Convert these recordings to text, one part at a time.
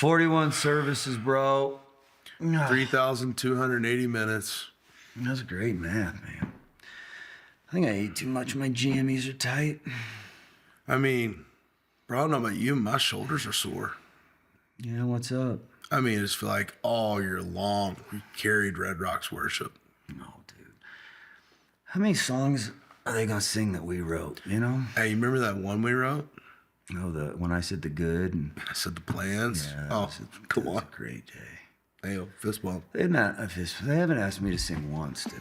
41 services, bro. 3,280 minutes. That's great math, man. I think I ate too much. My jammies are tight. I mean, bro, I don't know about you, my shoulders are sore. Yeah, what's up? I mean, it's like all year long, we carried Red Rocks worship. No, dude. How many songs are they gonna sing that we wrote, you know? Hey, you remember that one we wrote? Oh, when I said the good and I said the plans. yeah, Oh, come that was on. a great day. Hey, fist bump. They haven't asked me to sing once, dude.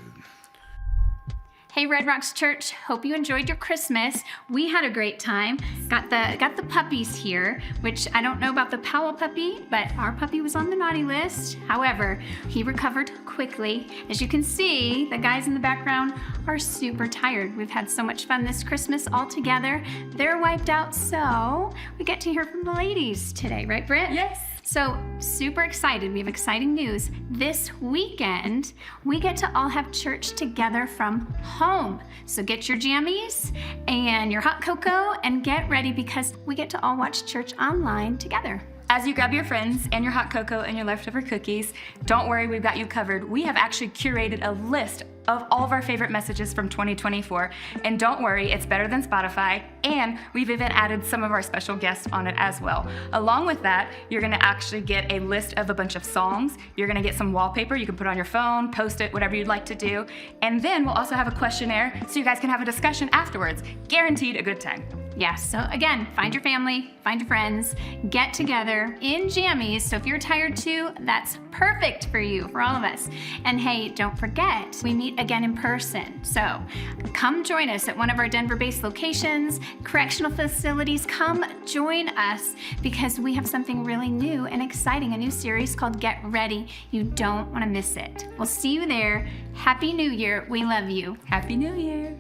Hey Red Rocks Church, hope you enjoyed your Christmas. We had a great time. Got the puppies here, which I don't know about the Powell puppy, but our puppy was on the naughty list. However, he recovered quickly. As you can see, the guys in the background are super tired. We've had so much fun this Christmas all together. They're wiped out, so we get to hear from the ladies today, right, Britt? Yes. So super excited. We have exciting news. This weekend, we get to all have church together from home. So get your jammies and your hot cocoa and get ready because we get to all watch church online together. As you grab your friends and your hot cocoa and your leftover cookies, don't worry, we've got you covered. We have actually curated a list of all of our favorite messages from 2024. And don't worry, it's better than Spotify. And we've even added some of our special guests on it as well. Along with that, you're gonna actually get a list of a bunch of songs. You're gonna get some wallpaper you can put on your phone, post it, whatever you'd like to do. And then we'll also have a questionnaire so you guys can have a discussion afterwards. Guaranteed a good time. Yeah, so again, find your family, find your friends, get together in jammies. So if you're tired too, that's perfect for you, for all of us. And hey, don't forget, we meet again in person. So come join us at one of our Denver-based locations, correctional facilities. Come join us because we have something really new and exciting, a new series called Get Ready. You don't want to miss it. We'll see you there. Happy New Year. We love you. Happy New Year.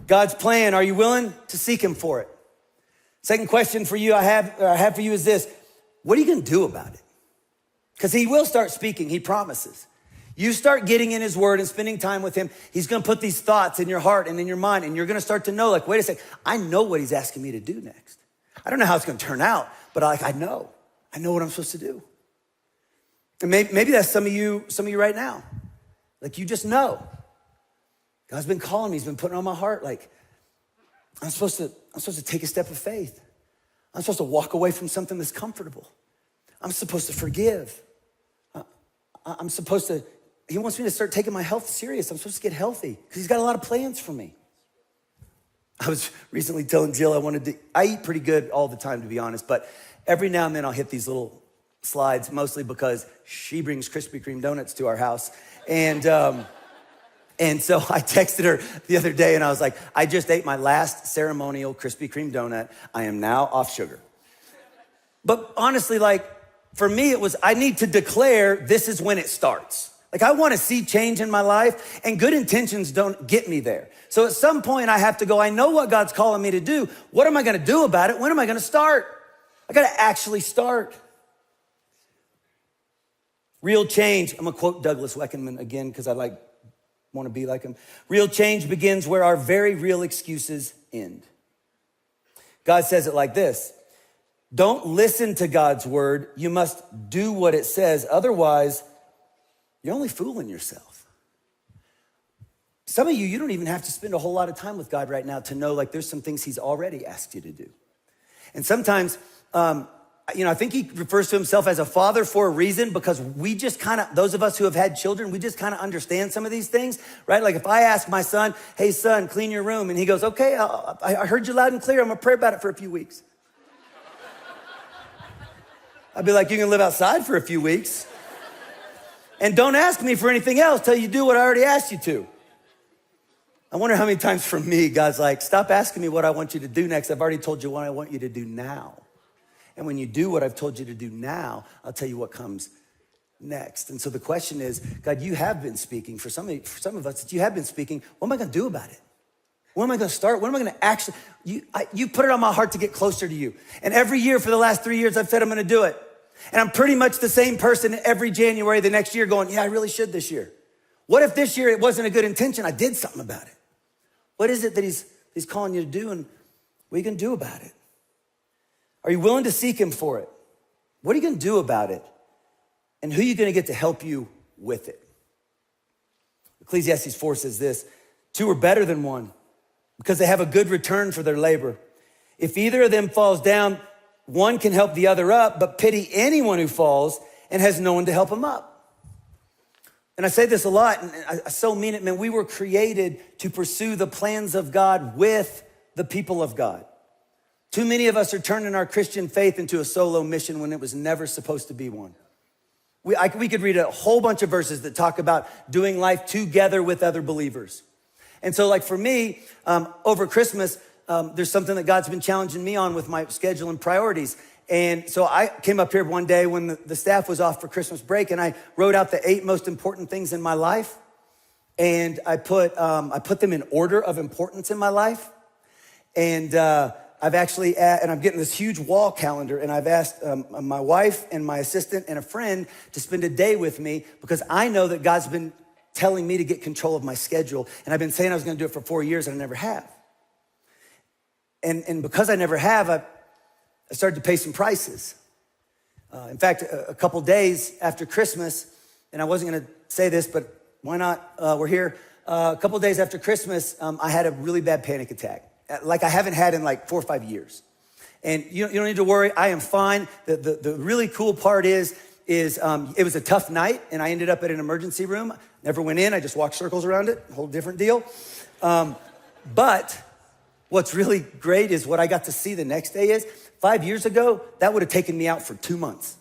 God's plan, are you willing to seek him for it? Second question for you I have for you is this: what are you gonna do about it? Because he will start speaking, he promises. You start getting in his word and spending time with him, he's gonna put these thoughts in your heart and in your mind, and you're gonna start to know, like, wait a second, I know what he's asking me to do next. I don't know how it's gonna turn out, but I know what I'm supposed to do. And maybe that's some of you right now. Like, you just know. God's been calling me, he's been putting on my heart, like, I'm supposed to take a step of faith. I'm supposed to walk away from something that's comfortable. I'm supposed to forgive. He wants me to start taking my health serious. I'm supposed to get healthy because he's got a lot of plans for me. I was recently telling Jill I eat pretty good all the time, to be honest, but every now and then I'll hit these little slides, mostly because she brings Krispy Kreme donuts to our house. And so I texted her the other day and I was like, I just ate my last ceremonial Krispy Kreme donut. I am now off sugar. But honestly, like, for me, it was, I need to declare this is when it starts. Like, I wanna see change in my life, and good intentions don't get me there. So at some point I have to go, I know what God's calling me to do. What am I gonna do about it? When am I gonna start? I gotta actually start. Real change, I'm gonna quote Douglas Weckerman again because I want to be like him. Real change begins where our very real excuses end. God says it like this: don't listen to God's word. You must do what it says. Otherwise, you're only fooling yourself. Some of you don't even have to spend a whole lot of time with God right now to know, like, there's some things he's already asked you to do. And sometimes, I think he refers to himself as a father for a reason, because we just those of us who have had children, we just kind of understand some of these things, right? Like, if I ask my son, hey son, clean your room, and he goes, okay, I heard you loud and clear, I'm gonna pray about it for a few weeks. I'd be like, you can live outside for a few weeks. And don't ask me for anything else till you do what I already asked you to. I wonder how many times for me, God's like, stop asking me what I want you to do next. I've already told you what I want you to do now. And when you do what I've told you to do now, I'll tell you what comes next. And so the question is, God, you have been speaking. For some of us, that you have been speaking. What am I gonna do about it? When am I gonna start? When am I gonna actually, you put it on my heart to get closer to you. And every year for the last 3 years, I've said I'm gonna do it. And I'm pretty much the same person every January the next year going, yeah, I really should this year. What if this year it wasn't a good intention? I did something about it. What is it that he's calling you to do, and what are you gonna do about it? Are you willing to seek him for it? What are you gonna do about it? And who are you gonna get to help you with it? Ecclesiastes 4 says this, 2 are better than one because they have a good return for their labor. If either of them falls down, one can help the other up, but pity anyone who falls and has no one to help him up. And I say this a lot, and I so mean it, man. We were created to pursue the plans of God with the people of God. Too many of us are turning our Christian faith into a solo mission when it was never supposed to be one. We could read a whole bunch of verses that talk about doing life together with other believers. And so like for me, over Christmas, there's something that God's been challenging me on with my schedule and priorities. And so I came up here one day when the staff was off for Christmas break, and I wrote out the 8 most important things in my life. And I put them in order of importance in my life. And I've actually, and I'm getting this huge wall calendar, and I've asked my wife and my assistant and a friend to spend a day with me because I know that God's been telling me to get control of my schedule. And I've been saying I was gonna do it for 4 years, and I never have. And because I never have, I started to pay some prices. In fact, a couple days after Christmas, and I wasn't gonna say this, but why not? We're here. A couple days after Christmas, I had a really bad panic attack, like I haven't had in like 4 or 5 years. And you don't need to worry, I am fine. The really cool part is it was a tough night, and I ended up at an emergency room. Never went in, I just walked circles around it, a whole different deal. But what's really great is what I got to see the next day is 5 years ago, that would have taken me out for 2 months.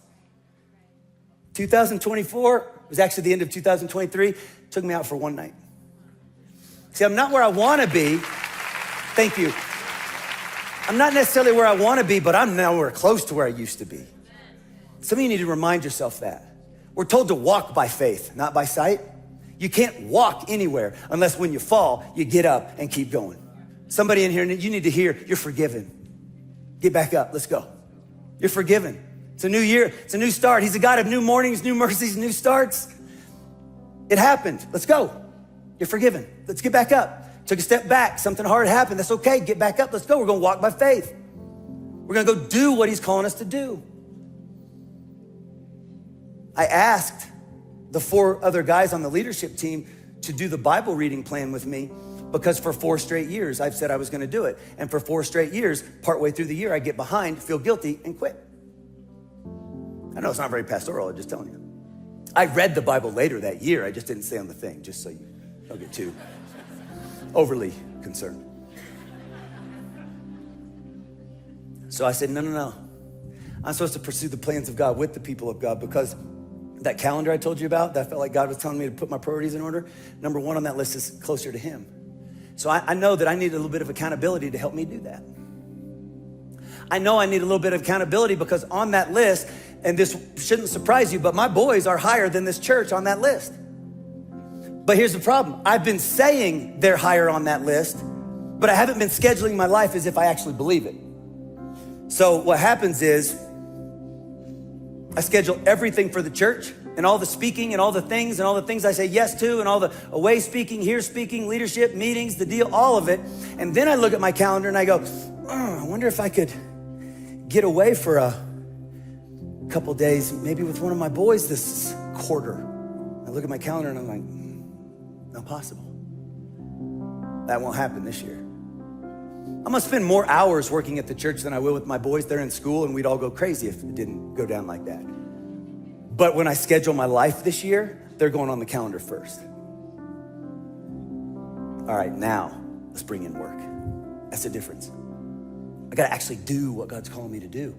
2024 was actually the end of 2023, took me out for 1 night. See, I'm not where I wanna be. Thank you. I'm not necessarily where I wanna be, but I'm nowhere close to where I used to be. Some of you need to remind yourself that. We're told to walk by faith, not by sight. You can't walk anywhere unless when you fall, you get up and keep going. Somebody in here, you need to hear, you're forgiven. Get back up, let's go. You're forgiven. It's a new year, it's a new start. He's a God of new mornings, new mercies, new starts. It happened, let's go. You're forgiven, let's get back up. Took a step back, something hard happened, that's okay, get back up, let's go. We're gonna walk by faith. We're gonna go do what he's calling us to do. I asked the 4 other guys on the leadership team to do the Bible reading plan with me because for 4 straight years, I've said I was gonna do it. And for 4 straight years, partway through the year, I get behind, feel guilty, and quit. I know it's not very pastoral, I'm just telling you. I read the Bible later that year, I just didn't say on the thing, just so you don't get too overly concerned. So I said, no. I'm supposed to pursue the plans of God with the people of God because that calendar I told you about, that felt like God was telling me to put my priorities in order. Number 1 on that list is closer to him. So I know that I need a little bit of accountability to help me do that. I know I need a little bit of accountability because on that list, and this shouldn't surprise you, but my boys are higher than this church on that list. But here's the problem. I've been saying they're higher on that list, but I haven't been scheduling my life as if I actually believe it. So what happens is I schedule everything for the church and all the speaking and all the things I say yes to and all the away speaking, here speaking, leadership, meetings, the deal, all of it. And then I look at my calendar and I go, I wonder if I could get away for a couple days, maybe with one of my boys this quarter. I look at my calendar and I'm like, not possible. That won't happen this year. I'm gonna spend more hours working at the church than I will with my boys. They're in school and we'd all go crazy if it didn't go down like that. But when I schedule my life this year, they're going on the calendar first. All right, now let's bring in work. That's the difference. I gotta actually do what God's calling me to do.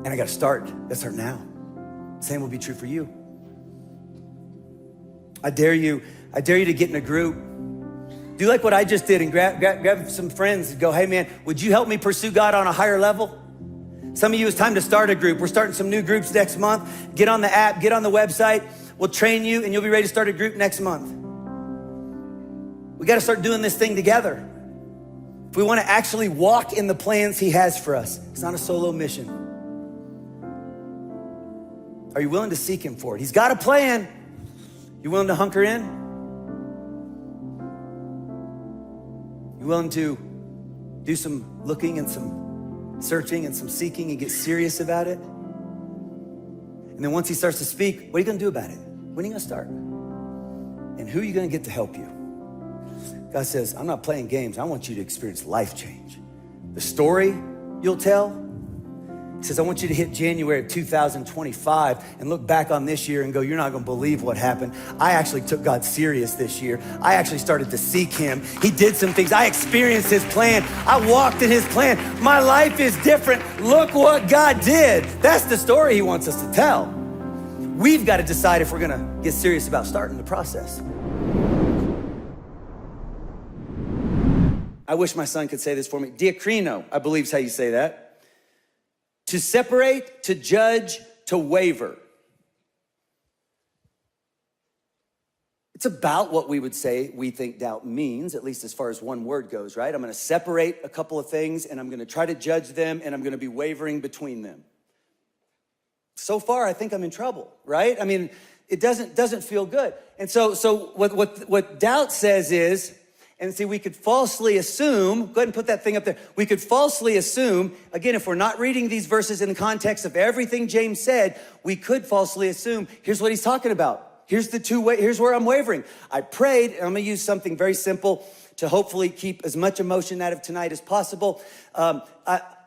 And I gotta start now. Same will be true for you. I dare you to get in a group. Do like what I just did and grab some friends and go, hey man, would you help me pursue God on a higher level? Some of you, it's time to start a group. We're starting some new groups next month. Get on the app, get on the website. We'll train you and you'll be ready to start a group next month. We got to start doing this thing together. If we want to actually walk in the plans he has for us, it's not a solo mission. Are you willing to seek him for it? He's got a plan. You willing to hunker in? You willing to do some looking and some searching and some seeking and get serious about it? And then once he starts to speak, what are you gonna do about it? When are you gonna start? And who are you gonna get to help you? God says, I'm not playing games. I want you to experience life change. The story you'll tell, he says, I want you to hit January of 2025 and look back on this year and go, you're not gonna believe what happened. I actually took God serious this year. I actually started to seek him. He did some things. I experienced his plan. I walked in his plan. My life is different. Look what God did. That's the story he wants us to tell. We've got to decide if we're gonna get serious about starting the process. I wish my son could say this for me. Diakrino, I believe is how you say that. To separate, to judge, to waver. It's about what we would say we think doubt means, at least as far as one word goes, right? I'm gonna separate a couple of things and I'm gonna try to judge them and I'm gonna be wavering between them. So far, I think I'm in trouble, right? I mean, it doesn't feel good. And so what doubt says is, and see, we could falsely assume, go ahead and put that thing up there. We could falsely assume, again, if we're not reading these verses in the context of everything James said, we could falsely assume, here's what he's talking about. Here's where I'm wavering. I prayed, and I'm gonna use something very simple to hopefully keep as much emotion out of tonight as possible. I'm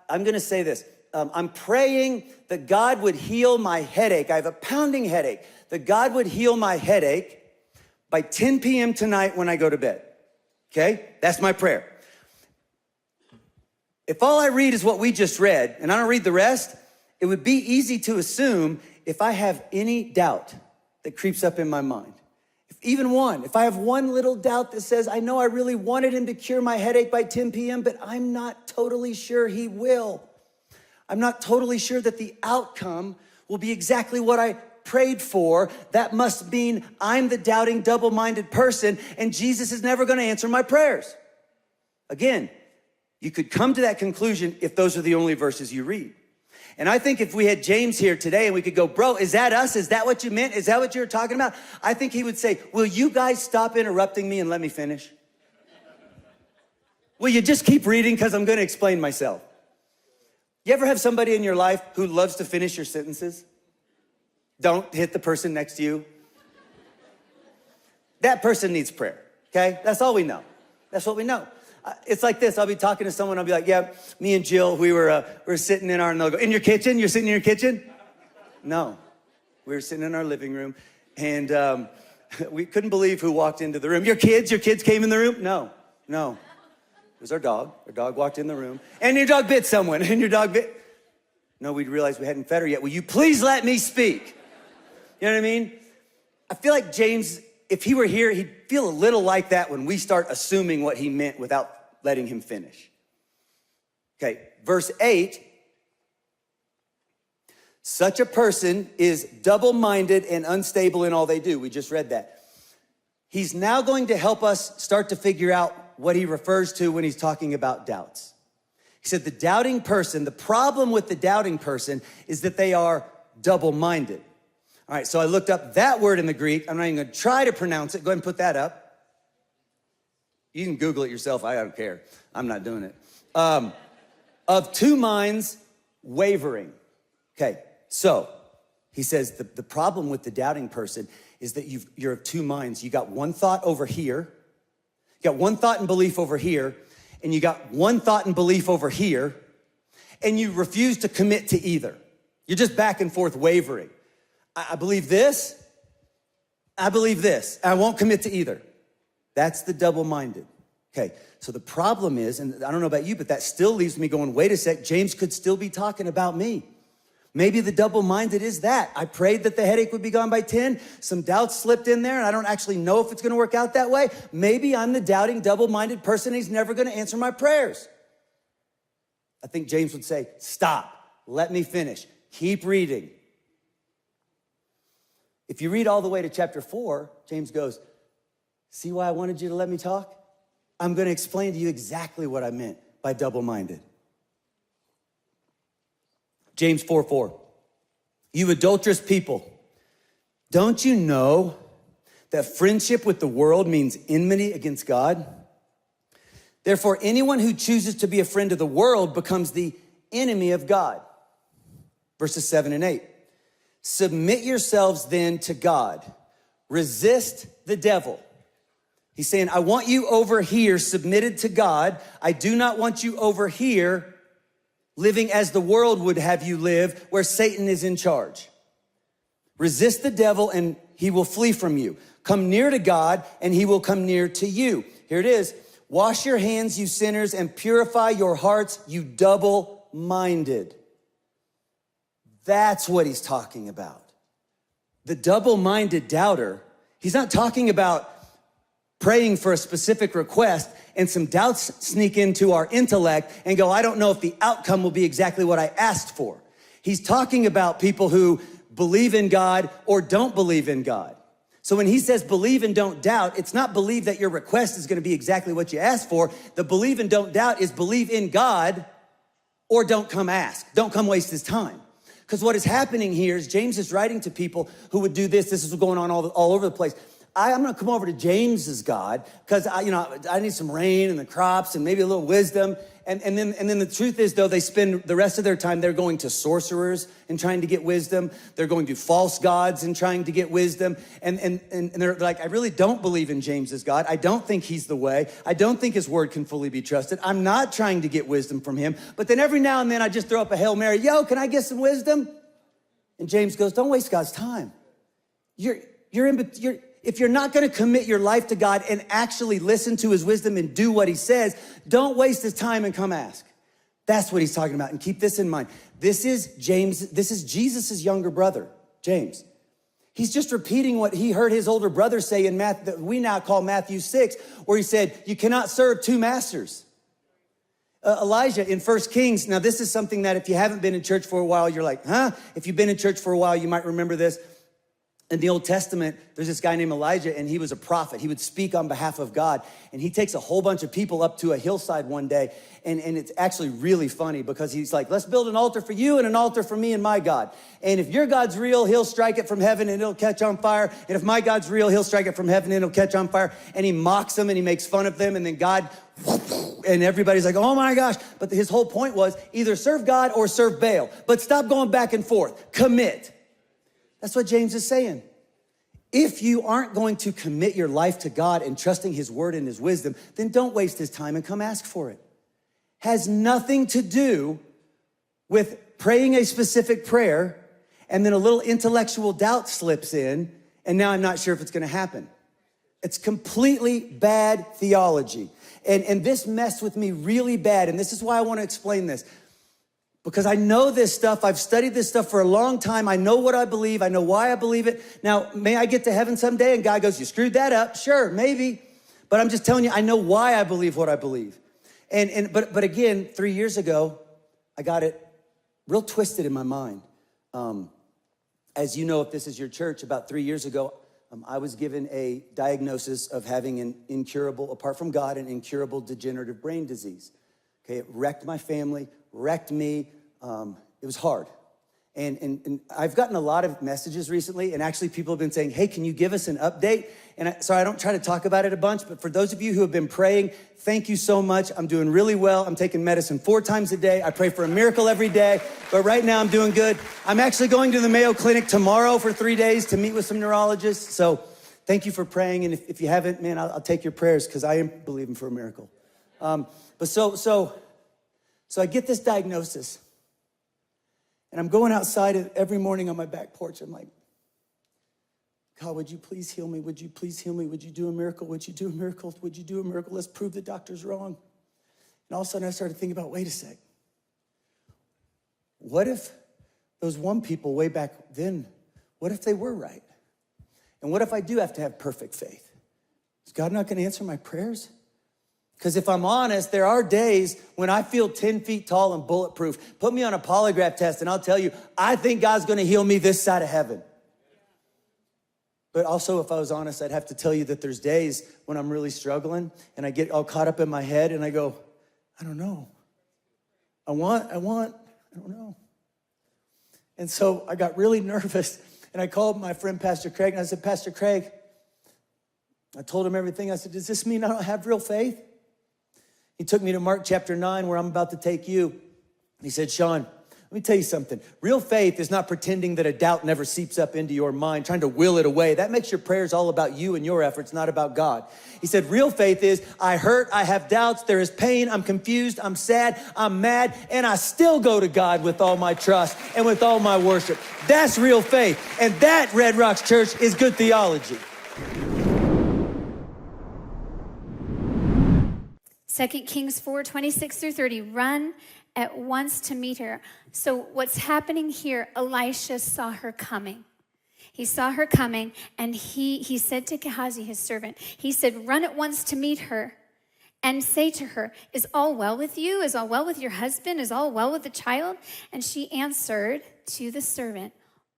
gonna say this. I'm praying that God would heal my headache. I have a pounding headache. That God would heal my headache by 10 p.m. tonight when I go to bed. Okay, that's my prayer. If all I read is what we just read, and I don't read the rest, it would be easy to assume if I have any doubt that creeps up in my mind, if I have one little doubt that says, I know I really wanted him to cure my headache by 10 p.m., but I'm not totally sure he will. I'm not totally sure that the outcome will be exactly what I prayed for. That must mean I'm the doubting, double-minded person, and Jesus is never gonna answer my prayers. Again, you could come to that conclusion if those are the only verses you read. And I think if we had James here today and we could go, bro, is that us? Is that what you meant? Is that what you were talking about? I think he would say, will you guys stop interrupting me and let me finish? Will you just keep reading because I'm gonna explain myself? You ever have somebody in your life who loves to finish your sentences? Don't hit the person next to you. That person needs prayer, okay? That's all we know. That's what we know. It's like this. I'll be talking to someone. I'll be like, yeah, me and Jill, we were sitting in our, and they'll go, in your kitchen? You're sitting in your kitchen? No. We were sitting in our living room, and we couldn't believe who walked into the room. Your kids came in the room? No. It was our dog. Our dog walked in the room, and your dog bit someone, and your dog bit. No, we realized we hadn't fed her yet. Will you please let me speak? You know what I mean? I feel like James, if he were here, he'd feel a little like that when we start assuming what he meant without letting him finish. Okay, verse 8. Such a person is double-minded and unstable in all they do. We just read that. He's now going to help us start to figure out what he refers to when he's talking about doubts. He said the doubting person, the problem with the doubting person is that they are double-minded. All right, so I looked up that word in the Greek. I'm not even gonna try to pronounce it. Go ahead and put that up. You can Google it yourself. I don't care. I'm not doing it. Of two minds, wavering. Okay, so he says the problem with the doubting person is that you're of two minds. You got one thought over here. You got one thought and belief over here, and you got one thought and belief over here, and you refuse to commit to either. You're just back and forth wavering. I believe this, I believe this. I won't commit to either. That's the double-minded. Okay, so the problem is, and I don't know about you, but that still leaves me going, wait a sec, James could still be talking about me. Maybe the double-minded is that. I prayed that the headache would be gone by 10. Some doubts slipped in there, and I don't actually know if it's gonna work out that way. Maybe I'm the doubting, double-minded person, and he's never gonna answer my prayers. I think James would say, stop, let me finish, keep reading. If you read all the way to chapter 4, James goes, see why I wanted you to let me talk? I'm gonna explain to you exactly what I meant by double-minded. James 4:4, you adulterous people, don't you know that friendship with the world means enmity against God? Therefore, anyone who chooses to be a friend of the world becomes the enemy of God. Verses 7 and 8. Submit yourselves then to God. Resist the devil. He's saying, I want you over here submitted to God. I do not want you over here living as the world would have you live, where Satan is in charge. Resist the devil and he will flee from you. Come near to God and he will come near to you. Here it is. Wash your hands, you sinners, and purify your hearts, you double-minded. That's what he's talking about. The double-minded doubter, he's not talking about praying for a specific request and some doubts sneak into our intellect and go, I don't know if the outcome will be exactly what I asked for. He's talking about people who believe in God or don't believe in God. So when he says believe and don't doubt, it's not believe that your request is going to be exactly what you asked for. The believe and don't doubt is believe in God or don't come ask. Don't come waste his time. Because what is happening here is James is writing to people who would do this. This is going on all over the place. I'm going to come over to James's God because I need some rain and the crops and maybe a little wisdom. And then the truth is, though, they spend the rest of their time, they're going to sorcerers and trying to get wisdom. They're going to false gods and trying to get wisdom. And they're like, I really don't believe in James's God. I don't think he's the way. I don't think his word can fully be trusted. I'm not trying to get wisdom from him. But then every now and then I just throw up a Hail Mary. Yo, can I get some wisdom? And James goes, don't waste God's time. If you're not going to commit your life to God and actually listen to his wisdom and do what he says, don't waste his time and come ask. That's what he's talking about. And keep this in mind. This is Jesus' younger brother, James. He's just repeating what he heard his older brother say in Matthew, that we now call Matthew 6, where he said, you cannot serve two masters. Elijah in 1 Kings. Now, this is something that if you haven't been in church for a while, you're like, huh? If you've been in church for a while, you might remember this. In the Old Testament, there's this guy named Elijah, and he was a prophet. He would speak on behalf of God, and he takes a whole bunch of people up to a hillside one day, and it's actually really funny because he's like, let's build an altar for you and an altar for me and my God. And if your God's real, he'll strike it from heaven and it'll catch on fire. And if my God's real, he'll strike it from heaven and it'll catch on fire. And he mocks them and he makes fun of them, and then God, and everybody's like, oh my gosh. But his whole point was either serve God or serve Baal, but stop going back and forth. Commit. That's what James is saying. If you aren't going to commit your life to God and trusting his word and his wisdom, then don't waste his time and come ask for it. Has nothing to do with praying a specific prayer and then a little intellectual doubt slips in and now I'm not sure if it's going to happen. It's completely bad theology. And this messed with me really bad. And this is why I want to explain this. Because I know this stuff. I've studied this stuff for a long time. I know what I believe. I know why I believe it. Now, may I get to heaven someday? And God goes, you screwed that up. Sure, maybe. But I'm just telling you, I know why I believe what I believe. But again, 3 years ago, I got it real twisted in my mind. As you know, if this is your church, about 3 years ago, I was given a diagnosis of having an incurable, apart from God, an incurable degenerative brain disease. Okay, it wrecked my family, wrecked me. It was hard. And I've gotten a lot of messages recently, and actually people have been saying, hey, can you give us an update? And so I don't try to talk about it a bunch, but for those of you who have been praying, thank you so much. I'm doing really well. I'm taking medicine 4 times a day. I pray for a miracle every day, but right now I'm doing good. I'm actually going to the Mayo Clinic tomorrow for 3 days to meet with some neurologists. So thank you for praying. And if you haven't, man, I'll take your prayers because I am believing for a miracle. But so I get this diagnosis. And I'm going outside every morning on my back porch. I'm like, God, would you please heal me? Would you please heal me? Would you do a miracle? Would you do a miracle? Would you do a miracle? Let's prove the doctor's wrong. And all of a sudden I started thinking about, wait a sec. What if those one people way back then, what if they were right? And what if I do have to have perfect faith? Is God not going to answer my prayers? Because if I'm honest, there are days when I feel 10 feet tall and bulletproof. Put me on a polygraph test and I'll tell you, I think God's going to heal me this side of heaven. But also, if I was honest, I'd have to tell you that there's days when I'm really struggling and I get all caught up in my head and I go, I don't know. I don't know. And so I got really nervous and I called my friend, Pastor Craig, and I said, Pastor Craig, I told him everything. I said, does this mean I don't have real faith? He took me to Mark chapter 9, where I'm about to take you. He said, Sean, let me tell you something. Real faith is not pretending that a doubt never seeps up into your mind, trying to will it away. That makes your prayers all about you and your efforts, not about God. He said, real faith is, I hurt, I have doubts, there is pain, I'm confused, I'm sad, I'm mad, and I still go to God with all my trust and with all my worship. That's real faith. And that, Red Rocks Church, is good theology. 2 Kings 4:26-30, run at once to meet her. So what's happening here, Elisha saw her coming. He saw her coming, and he said to Gehazi, his servant, he said, run at once to meet her and say to her, is all well with you? Is all well with your husband? Is all well with the child? And she answered to the servant,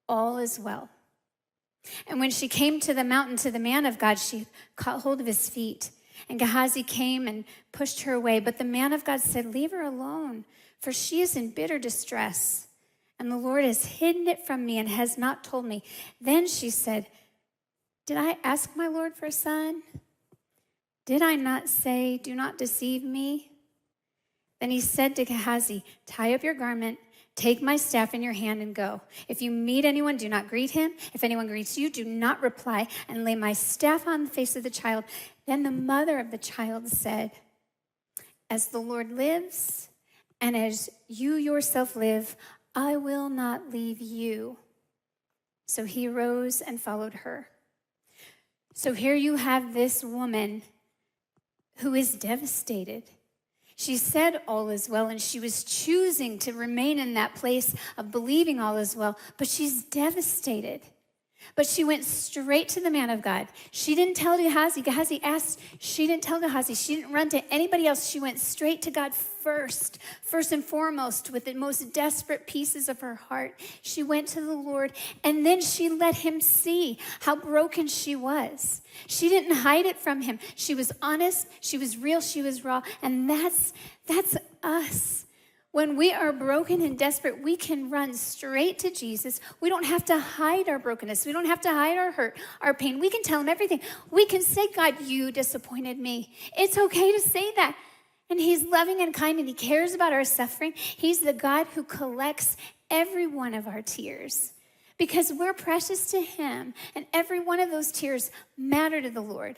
all is well. And when she came to the mountain to the man of God, she caught hold of his feet. And Gehazi came and pushed her away. But the man of God said, leave her alone, for she is in bitter distress. And the Lord has hidden it from me and has not told me. Then she said, did I ask my Lord for a son? Did I not say, do not deceive me? Then he said to Gehazi, tie up your garment, take my staff in your hand and go. If you meet anyone, do not greet him. If anyone greets you, do not reply, and lay my staff on the face of the child. Then the mother of the child said, as the Lord lives, and as you yourself live, I will not leave you. So he rose and followed her. So here you have this woman who is devastated. She said all is well, and she was choosing to remain in that place of believing all is well, but she's devastated. But she went straight to the man of God. She didn't tell Gehazi. Gehazi asked. She didn't tell Gehazi. She didn't run to anybody else. She went straight to God first and foremost, with the most desperate pieces of her heart. She went to the Lord, and then she let him see how broken she was. She didn't hide it from him. She was honest. She was real. She was raw. And that's us. When we are broken and desperate, we can run straight to Jesus. We don't have to hide our brokenness. We don't have to hide our hurt, our pain. We can tell him everything. We can say, God, you disappointed me. It's okay to say that. And he's loving and kind, and he cares about our suffering. He's the God who collects every one of our tears because we're precious to him, and every one of those tears matter to the Lord.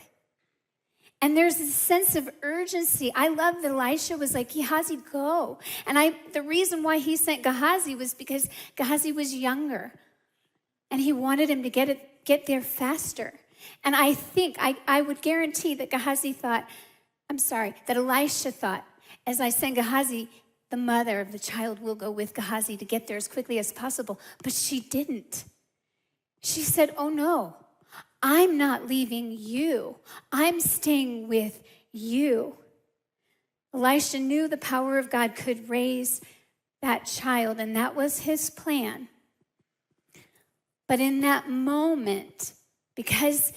And there's this sense of urgency. I love that Elisha was like, Gehazi, go. And the reason why he sent Gehazi was because Gehazi was younger. And he wanted him to get there faster. And I think, I would guarantee that that Elisha thought, as I send Gehazi, the mother of the child will go with Gehazi to get there as quickly as possible. But she didn't. She said, oh no. I'm not leaving you. I'm staying with you. Elisha knew the power of God could raise that child, and that was his plan. But in that moment, because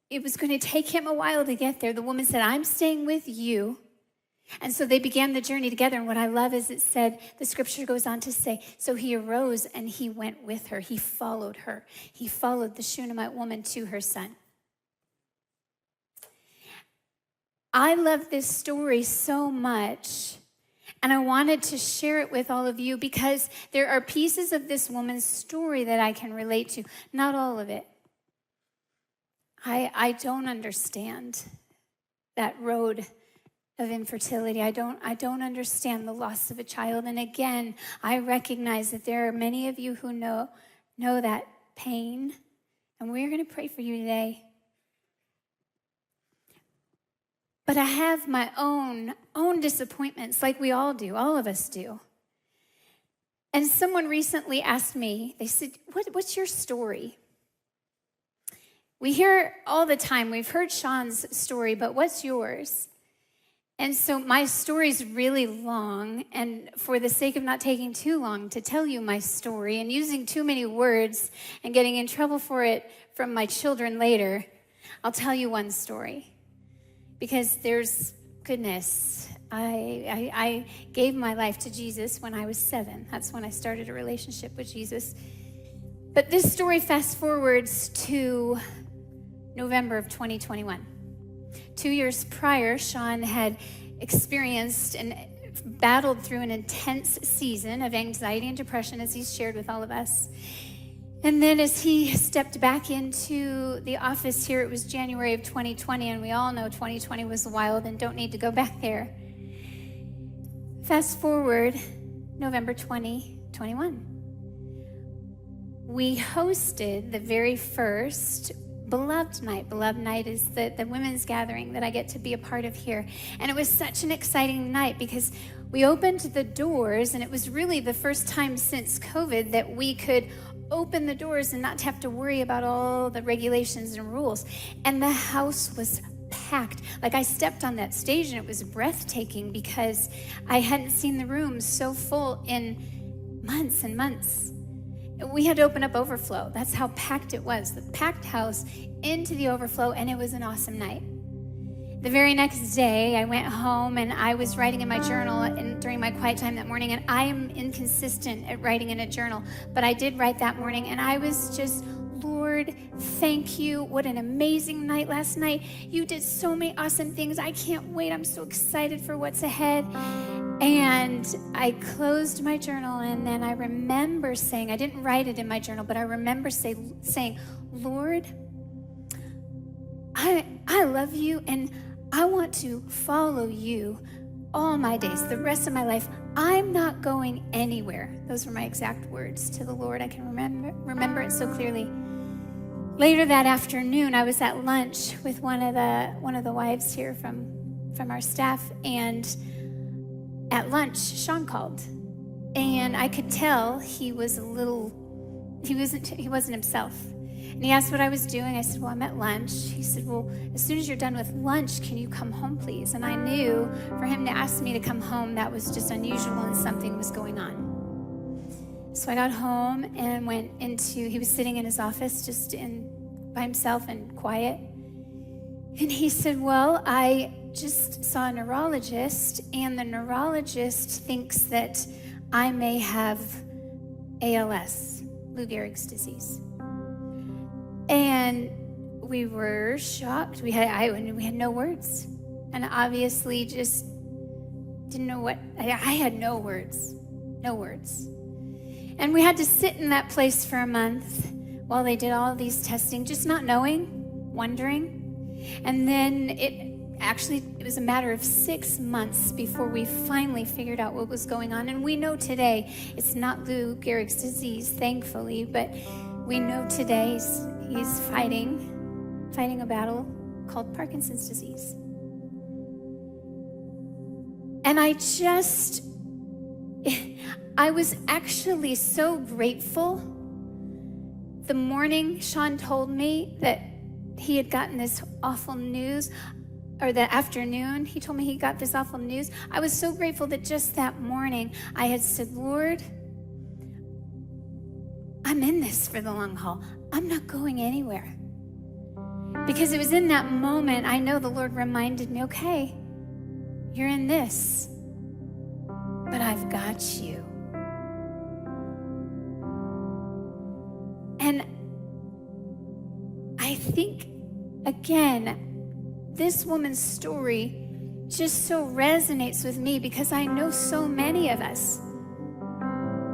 it was going to take him a while to get there, the woman said, I'm staying with you. And so they began the journey together. And what I love is it said, the scripture goes on to say, so he arose and he went with her. He followed her. He followed the Shunammite woman to her son. I love this story so much. And I wanted to share it with all of you because there are pieces of this woman's story that I can relate to. Not all of it. I don't understand that road of infertility. I don't understand the loss of a child. And again, I recognize that there are many of you who know that pain. And we're going to pray for you today. But I have my own disappointments, like we all do, all of us do. And someone recently asked me, they said, what's your story? We hear all the time, we've heard Sean's story, but what's yours? And so my story's really long, and for the sake of not taking too long to tell you my story and using too many words and getting in trouble for it from my children later, I'll tell you one story. Because there's goodness. I gave my life to Jesus when I was 7. That's when I started a relationship with Jesus. But this story fast forwards to November of 2021. 2 years prior, Sean had experienced and battled through an intense season of anxiety and depression, as he's shared with all of us. And then as he stepped back into the office here, it was January of 2020, and we all know 2020 was wild and don't need to go back there. Fast forward, November 2021. We hosted the very first Beloved Night. Beloved Night is the women's gathering that I get to be a part of here. And it was such an exciting night because we opened the doors, and it was really the first time since COVID that we could open the doors and not have to worry about all the regulations and rules. And the house was packed. Like, I stepped on that stage and it was breathtaking because I hadn't seen the room so full in months and months. We had to open up overflow. That's how packed it was. The packed house into the overflow, and it was an awesome night. The very next day, I went home and I was writing in my journal and during my quiet time that morning, and I am inconsistent at writing in a journal, but I did write that morning, and I was just, Lord, thank you. What an amazing night last night. You did so many awesome things. I can't wait. I'm so excited for what's ahead. And I closed my journal, and then I remember saying, I didn't write it in my journal, but I remember saying, Lord, I love you, and I want to follow you all my days, the rest of my life. I'm not going anywhere. Those were my exact words to the Lord. I can remember it so clearly. Later that afternoon, I was at lunch with one of the wives here from our staff, and at lunch, Sean called, and I could tell he wasn't himself. And he asked what I was doing. I said, well, I'm at lunch. He said, well, as soon as you're done with lunch, can you come home, please? And I knew for him to ask me to come home, that was just unusual and something was going on. So I got home and he was sitting in his office just by himself and quiet. And he said, well, I just saw a neurologist, and the neurologist thinks that I may have ALS, Lou Gehrig's disease. And we were shocked. We had no words, and obviously just didn't know what. I had no words. And we had to sit in that place for a month while they did all of these testing, just not knowing, wondering. And then it was a matter of 6 months before we finally figured out what was going on. And we know today it's not Lou Gehrig's disease, thankfully, but we know today he's fighting a battle called Parkinson's disease. And I was actually so grateful. The morning Sean told me that he had gotten this awful news, or the afternoon he told me he got this awful news, I was so grateful that just that morning I had said, Lord, I'm in this for the long haul. I'm not going anywhere. Because it was in that moment, I know the Lord reminded me, okay, you're in this, but I've got you. And I think, again, this woman's story just so resonates with me because I know so many of us,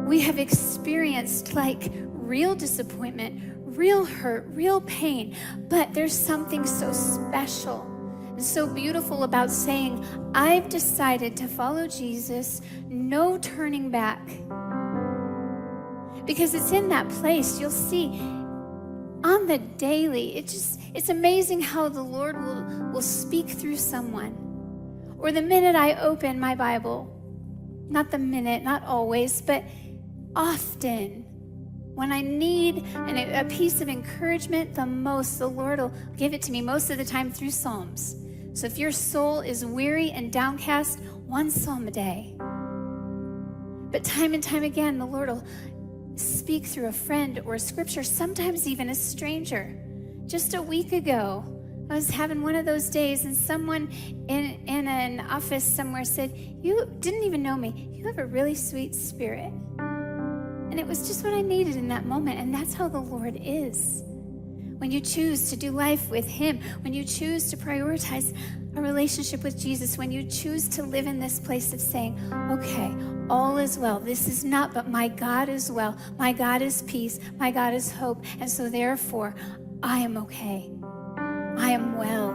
we have experienced like real disappointment, real hurt, real pain, but there's something so special and so beautiful about saying, I've decided to follow Jesus, no turning back. Because it's in that place, you'll see on the daily, it's amazing how the Lord will speak through someone. Or the minute I open my Bible, not the minute, not always, but often, when I need a piece of encouragement the most, the Lord will give it to me most of the time through Psalms. So if your soul is weary and downcast, one Psalm a day. But time and time again, the Lord will speak through a friend or a scripture, sometimes even a stranger. Just a week ago, I was having one of those days, and someone in an office somewhere said, you didn't even know me. You have a really sweet spirit. And it was just what I needed in that moment. And that's how the Lord is. When you choose to do life with Him, when you choose to prioritize a relationship with Jesus, when you choose to live in this place of saying, okay, all is well. This is not, but my God is well. My God is peace. My God is hope. And so therefore, I am okay. I am well.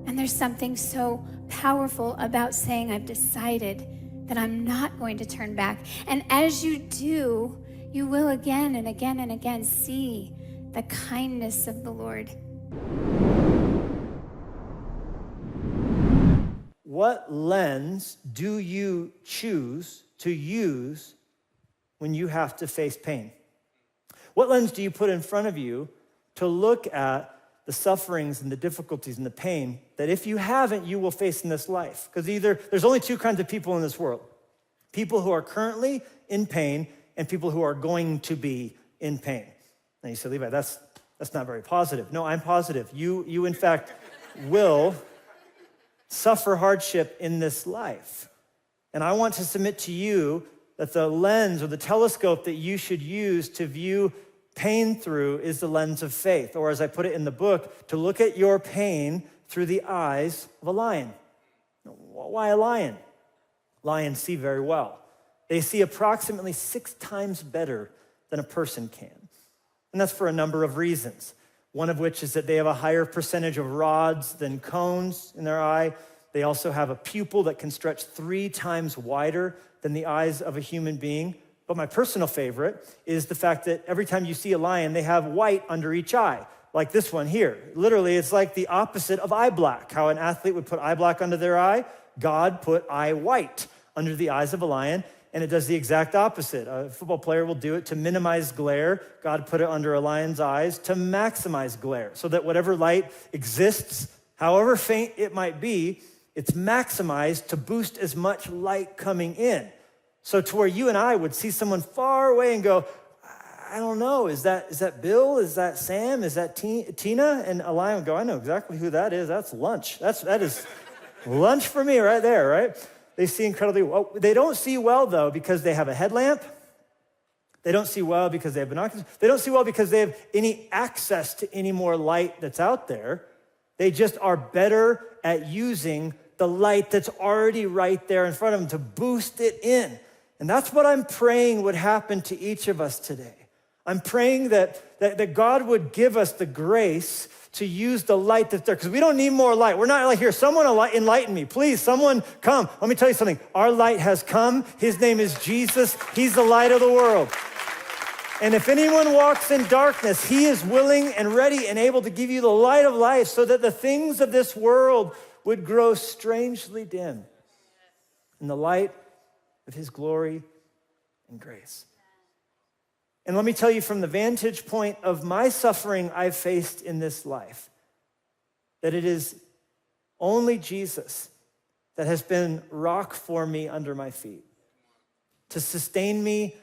And there's something so powerful about saying, I've decided that I'm not going to turn back. And as you do, you will again and again and again see the kindness of the Lord. What lens do you choose to use when you have to face pain? What lens do you put in front of you to look at the sufferings and the difficulties and the pain that if you haven't, you will face in this life? Because there's only two kinds of people in this world. People who are currently in pain and people who are going to be in pain. And you say, Levi, that's not very positive. No, I'm positive. You in fact will suffer hardship in this life. And I want to submit to you that the lens or the telescope that you should use to view pain through is the lens of faith, or as I put it in the book, to look at your pain through the eyes of a lion. Why a lion? Lions see very well. They see approximately 6 times better than a person can. And that's for a number of reasons. One of which is that they have a higher percentage of rods than cones in their eye. They also have a pupil that can stretch 3 times wider than the eyes of a human being. But my personal favorite is the fact that every time you see a lion, they have white under each eye, like this one here. Literally, it's like the opposite of eye black. How an athlete would put eye black under their eye, God put eye white under the eyes of a lion, and it does the exact opposite. A football player will do it to minimize glare. God put it under a lion's eyes to maximize glare, so that whatever light exists, however faint it might be, it's maximized to boost as much light coming in. So to where you and I would see someone far away and go, I don't know, is that Bill? Is that Sam? Is that Tina? And a lion would go, I know exactly who that is. That's lunch. That is lunch for me right there, right? They see incredibly well. They don't see well, though, because they have a headlamp. They don't see well because they have binoculars. They don't see well because they have any access to any more light that's out there. They just are better at using the light that's already right there in front of them to boost it in. And that's what I'm praying would happen to each of us today. I'm praying that God would give us the grace to use the light that's there, because we don't need more light. We're not like, here, someone enlighten me. Please, someone come. Let me tell you something. Our light has come. His name is Jesus. He's the light of the world. And if anyone walks in darkness, he is willing and ready and able to give you the light of life so that the things of this world would grow strangely dim in the light of his glory and grace. And let me tell you from the vantage point of my suffering I've faced in this life, that it is only Jesus that has been rock for me under my feet, to sustain me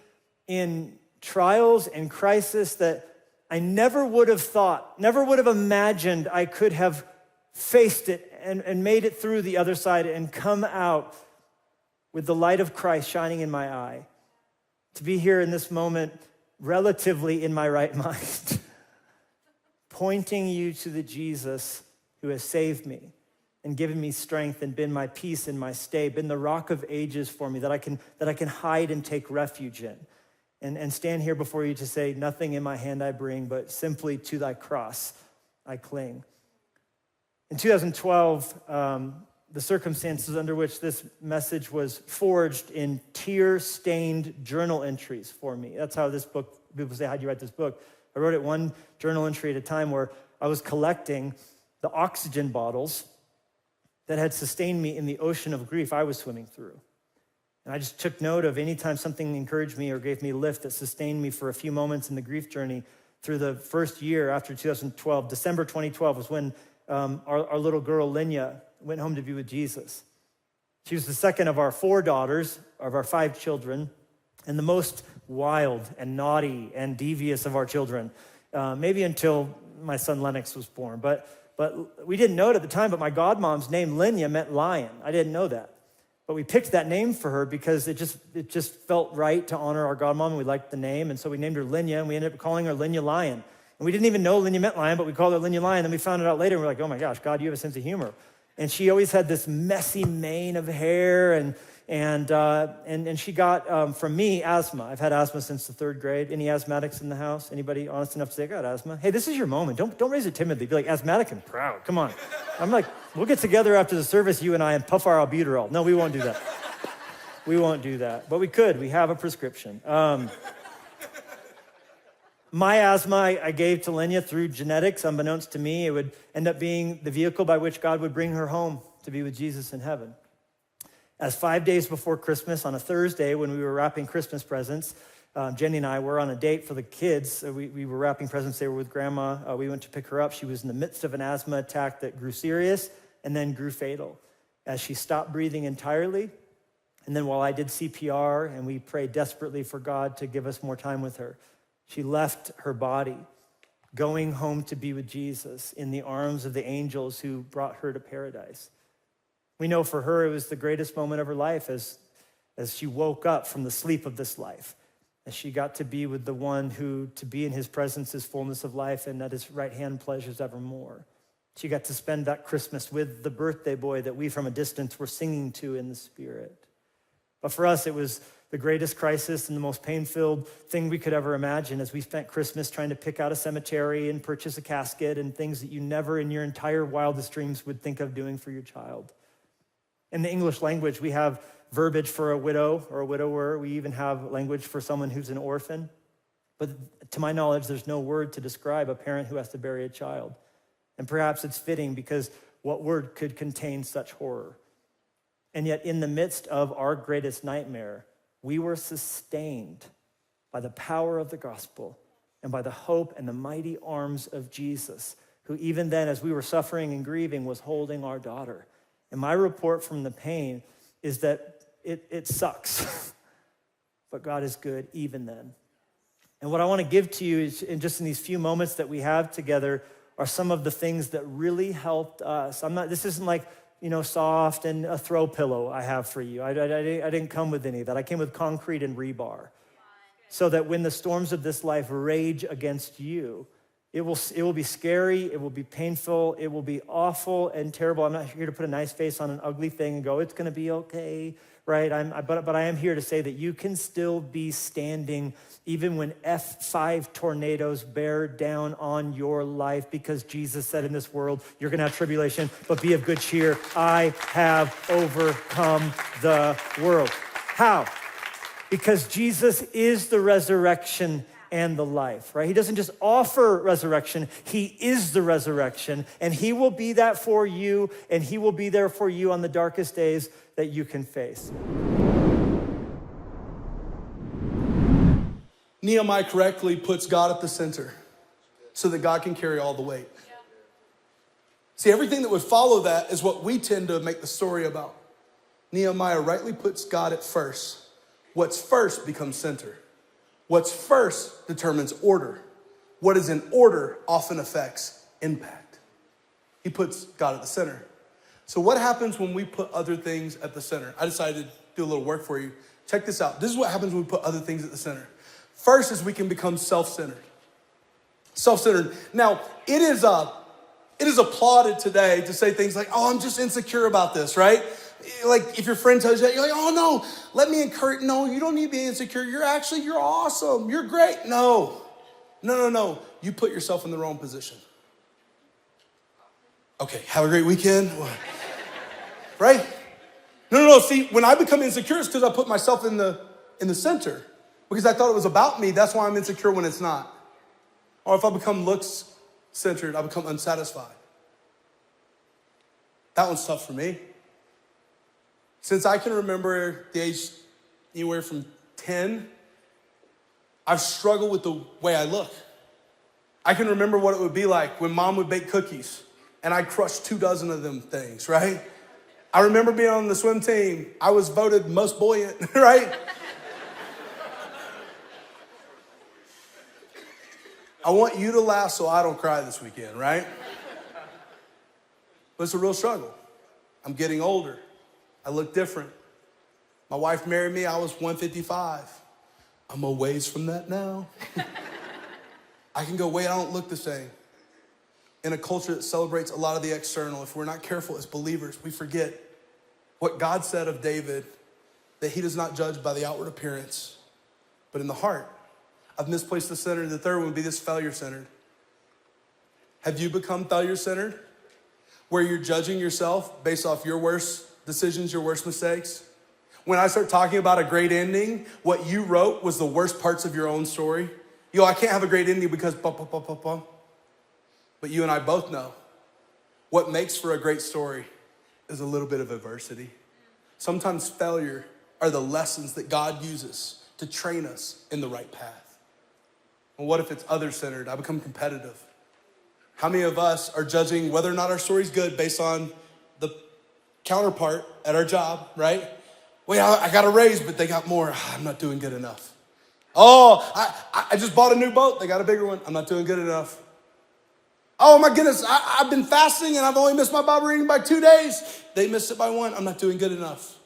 in trials and crisis that I never would have thought, never would have imagined I could have faced it and made it through the other side and come out with the light of Christ shining in my eye. To be here in this moment, relatively in my right mind, pointing you to the Jesus who has saved me and given me strength and been my peace and my stay, been the rock of ages for me that I can hide and take refuge in. And stand here before you to say, nothing in my hand I bring, but simply to thy cross I cling. In 2012, the circumstances under which this message was forged in tear-stained journal entries for me. That's how this book, people say, how'd you write this book? I wrote it one journal entry at a time where I was collecting the oxygen bottles that had sustained me in the ocean of grief I was swimming through. And I just took note of any time something encouraged me or gave me lift that sustained me for a few moments in the grief journey through the first year after 2012. December 2012 was when our little girl, Linya, went home to be with Jesus. She was the second of our 4 daughters, of our 5 children, and the most wild and naughty and devious of our children, maybe until my son Lennox was born. But we didn't know it at the time, but my godmom's name, Linya, meant lion. I didn't know that. But we picked that name for her because it just felt right to honor our godmom, and we liked the name, and so we named her Linya, and we ended up calling her Linya Lion. And we didn't even know Linya meant lion, but we called her Linya Lion. Then we found it out later, and we're like, oh my gosh, God, you have a sense of humor. And she always had this messy mane of hair, and she got, from me, asthma. I've had asthma since the 3rd grade. Any asthmatics in the house? Anybody honest enough to say, I got asthma? Hey, this is your moment. Don't raise it timidly. Be like, asthmatic and proud. Come on. I'm like, we'll get together after the service, you and I, and puff our albuterol. No, we won't do that. We won't do that. But we could. We have a prescription. My asthma, I gave to Linya through genetics. Unbeknownst to me, it would end up being the vehicle by which God would bring her home to be with Jesus in heaven. As 5 days before Christmas, on a Thursday, when we were wrapping Christmas presents, Jenny and I were on a date for the kids. We were wrapping presents. They were with Grandma. We went to pick her up. She was in the midst of an asthma attack that grew serious and then grew fatal. As she stopped breathing entirely, and then while I did CPR and we prayed desperately for God to give us more time with her, she left her body, going home to be with Jesus in the arms of the angels who brought her to paradise. We know for her it was the greatest moment of her life as she woke up from the sleep of this life, as she got to be with the one who, to be in his presence is fullness of life, and at his right hand pleasures evermore. She got to spend that Christmas with the birthday boy that we from a distance were singing to in the Spirit. But for us, it was the greatest crisis and the most pain-filled thing we could ever imagine, as we spent Christmas trying to pick out a cemetery and purchase a casket and things that you never in your entire wildest dreams would think of doing for your child. In the English language, we have verbiage for a widow or a widower. We even have language for someone who's an orphan. But to my knowledge, there's no word to describe a parent who has to bury a child. And perhaps it's fitting, because what word could contain such horror? And yet, in the midst of our greatest nightmare, we were sustained by the power of the gospel and by the hope and the mighty arms of Jesus, who even then, as we were suffering and grieving, was holding our daughter. And my report from the pain is that it sucks, but God is good even then. And what I want to give to you is, in these few moments that we have together, are some of the things that really helped us. This isn't like, soft and a throw pillow I have for you. I didn't come with any of that. I came with concrete and rebar, so that when the storms of this life rage against you, it will be scary, it will be painful, it will be awful and terrible. I'm not here to put a nice face on an ugly thing and go, it's gonna be okay, right? But I am here to say that you can still be standing even when F5 tornadoes bear down on your life, because Jesus said, in this world, you're gonna have tribulation, but be of good cheer. I have overcome the world. How? Because Jesus is the resurrection and the life, right? He doesn't just offer resurrection, he is the resurrection, and he will be that for you, and he will be there for you on the darkest days that you can face. Nehemiah correctly puts God at the center so that God can carry all the weight. See, everything that would follow that is what we tend to make the story about. Nehemiah rightly puts God at first. What's first becomes center. What's first determines order. What is in order often affects impact. He puts God at the center. So what happens when we put other things at the center? I decided to do a little work for you. Check this out. This is what happens when we put other things at the center. First is we can become self-centered. Self-centered. Now, it is applauded today to say things like, oh, I'm just insecure about this, right? Like if your friend tells you that, you're like, oh no, let me encourage. No, you don't need to be insecure. You're awesome. You're great. No. You put yourself in the wrong position. Okay, have a great weekend. Right? No. See, when I become insecure, it's because I put myself in the center. Because I thought it was about me. That's why I'm insecure when it's not. Or if I become looks-centered, I become unsatisfied. That one's tough for me. Since I can remember the age anywhere from 10, I've struggled with the way I look. I can remember what it would be like when mom would bake cookies and I'd crush 24 of them things, right? I remember being on the swim team. I was voted most buoyant, right? I want you to laugh so I don't cry this weekend, right? But it's a real struggle. I'm getting older. I look different. My wife married me, I was 155. I'm a ways from that now. I can go, wait, I don't look the same. In a culture that celebrates a lot of the external, if we're not careful as believers, we forget what God said of David, that he does not judge by the outward appearance, but in the heart. I've misplaced the center. The third one would be this failure-centered. Have you become failure-centered? Where you're judging yourself based off your worst decisions, your worst mistakes? When I start talking about a great ending, what you wrote was the worst parts of your own story. Yo, I can't have a great ending because blah, blah, blah, blah, blah. But you and I both know what makes for a great story is a little bit of adversity. Sometimes failure are the lessons that God uses to train us in the right path. Well, what if it's other-centered? I become competitive. How many of us are judging whether or not our story's good based on the counterpart at our job, right? Wait, I got a raise, but they got more. I'm not doing good enough. Oh, I just bought a new boat. They got a bigger one. I'm not doing good enough. Oh my goodness, I've been fasting and I've only missed my Bible reading by 2 days. They missed it by 1. I'm not doing good enough.